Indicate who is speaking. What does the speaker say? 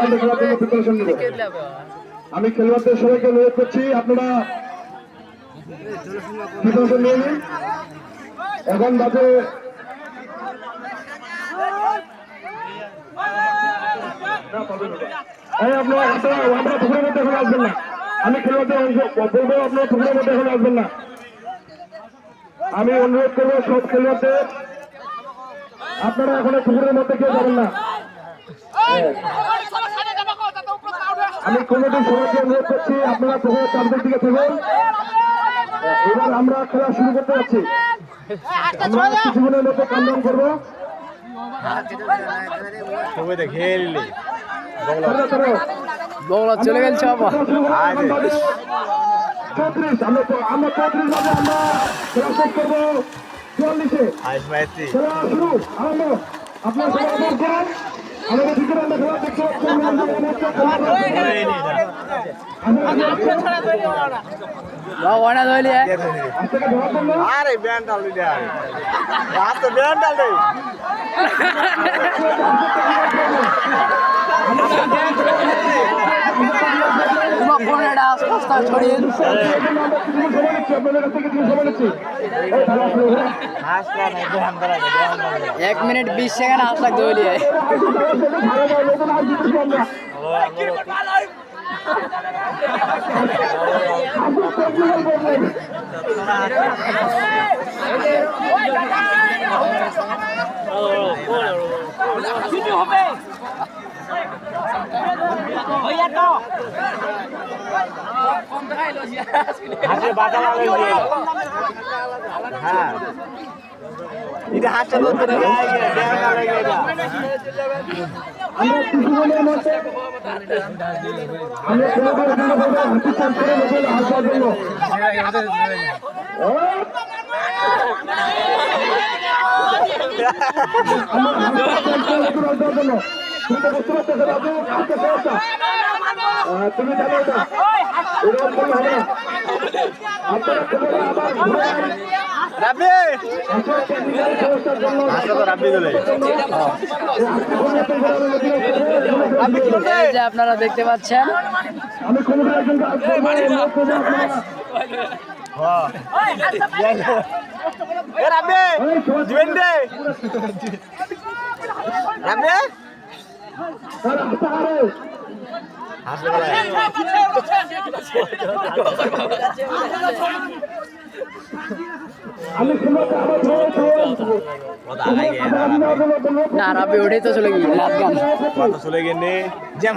Speaker 1: রাউন্ডে খেলার জন্য প্রিপারেশন নেব। আমি খেলোয়াড়দের সবাইকে অনুরোধ করছি আপনারা প্রিপারেশন নিয়ে নিন। এখন বাজে আপনারা পুকুরের মধ্যে এখন আসবেন না। আমি খেলোয়াড়দের বলবো আপনারা পুকুরের মধ্যে এখন আসবেন না। আমি অনুরোধ করবো সব খেলোয়াড়দের আপনারা এখন পুকুরের মধ্যে কেউ যাবেন না। আমি কমিটির সবাইকে অনুরোধ করছি আপনারা পুকুরের চারদিক দিকে থাকুন। এবার আমরা খেলা শুরু করতে যাচ্ছি। আমরা কিছুক্ষণের মধ্যে কামরান করবো।
Speaker 2: চলে গেছে
Speaker 1: আমরা 34 বাজে আমরা খেলা শেষ করবো 44-এ। খেলা শুরু আরম্ভ। আপনার সবাই করুন। আমাদের ভিতরে আমরা খেলা দেখতে
Speaker 3: আরে ব্যান্ড ডাল দিলে আজ তো ব্যান্ড ডাল দেই
Speaker 2: एक मिनट 20 सेकंड हाथ लग दो लिए
Speaker 3: হ্যাঁ এটা হাসটা করতে না
Speaker 1: আমরা কিছুক্ষণের মধ্যে আমরা খেলাধুলার জন্য বলবো হাতি চান্সের মধ্যে আসার জন্য তুমি জানো এটা এরকম করলে হবে না। আপনারা
Speaker 2: আপনারা দেখতে পাচ্ছেন
Speaker 1: আমি কোনো
Speaker 2: না রাবি ওটাই তো চলে গিয়ে
Speaker 3: চলে গেলে